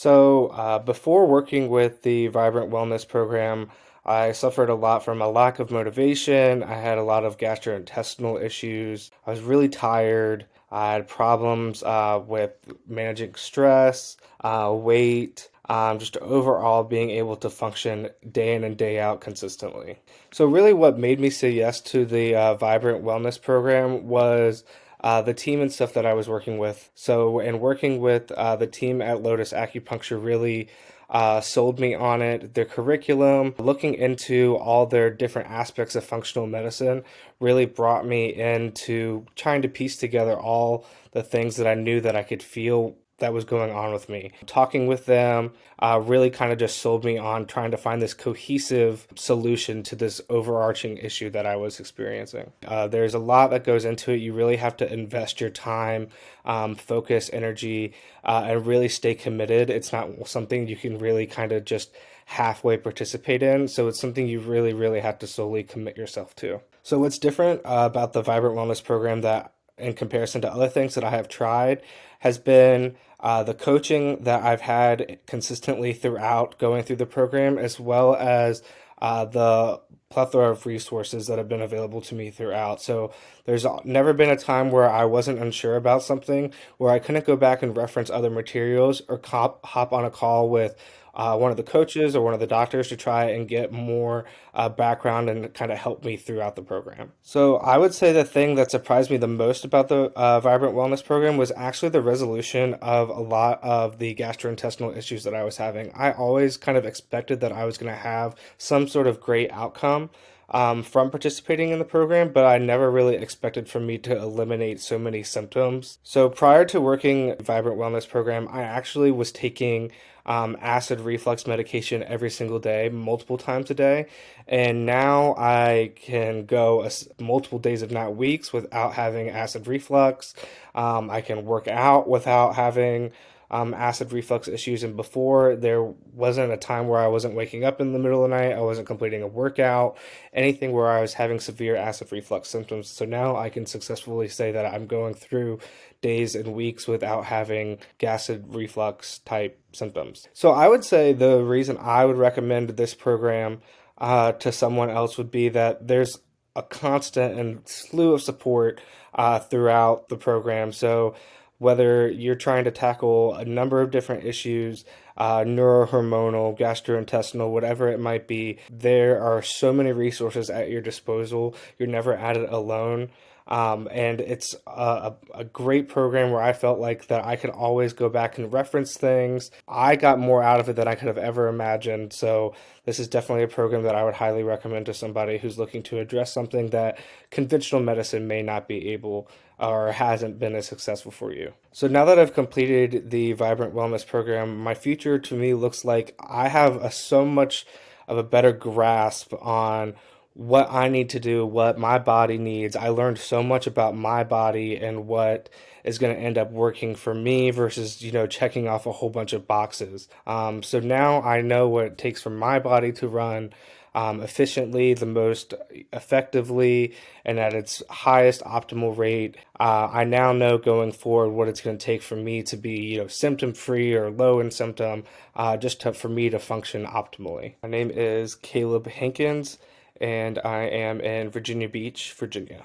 Before working with the Vibrant Wellness program, I suffered a lot from a lack of motivation. I had a lot of gastrointestinal issues. I was really tired. I had problems with managing stress, weight, just overall being able to function day in and day out consistently. So, really, what made me say yes to the Vibrant Wellness program was the team and stuff that I was working with. So, in working with the team at Lotus Acupuncture, really sold me on it. Their curriculum, looking into all their different aspects of functional medicine, really brought me into trying to piece together all the things that I knew that I could feel that was going on with me. Talking with them really kind of just sold me on trying to find this cohesive solution to this overarching issue that I was experiencing. There's a lot that goes into it. You really have to invest your time, focus, energy, and really stay committed. It's not something you can really kind of just halfway participate in. So it's something you really, really have to solely commit yourself to. So what's different about the Vibrant Wellness program that in comparison to other things that I have tried has been the coaching that I've had consistently throughout going through the program, as well as the plethora of resources that have been available to me throughout. So there's never been a time where I wasn't unsure about something, where I couldn't go back and reference other materials or hop on a call with one of the coaches or one of the doctors to try and get more background and kind of help me throughout the program. So I would say the thing that surprised me the most about the Vibrant Wellness program was actually the resolution of a lot of the gastrointestinal issues that I was having. I always kind of expected that I was going to have some sort of great outcome from participating in the program, but I never really expected for me to eliminate so many symptoms. So prior to working Vibrant Wellness program, I actually was taking acid reflux medication every single day, multiple times a day, and now I can go multiple days, if not weeks, without having acid reflux. I can work out without having acid reflux issues. And before, there wasn't a time where I wasn't waking up in the middle of the night, I wasn't completing a workout, anything where I was having severe acid reflux symptoms. So now I can successfully say that I'm going through days and weeks without having acid reflux type symptoms. So I would say the reason I would recommend this program to someone else would be that there's a constant and slew of support throughout the program. So whether you're trying to tackle a number of different issues, neurohormonal, gastrointestinal, whatever it might be, there are so many resources at your disposal. You're never at it alone. And it's a great program where I felt like that I could always go back and reference things. I got more out of it than I could have ever imagined. So this is definitely a program that I would highly recommend to somebody who's looking to address something that conventional medicine may not be able or hasn't been as successful for you. So now that I've completed the Vibrant Wellness program, my future to me looks like I have so much of a better grasp on what I need to do, what my body needs. I learned so much about my body and what is going to end up working for me versus, checking off a whole bunch of boxes. So now I know what it takes for my body to run efficiently, the most effectively, and at its highest optimal rate. I now know going forward what it's going to take for me to be, symptom free or low in symptom, for me to function optimally. My name is Caleb Hankins, and I am in Virginia Beach, Virginia.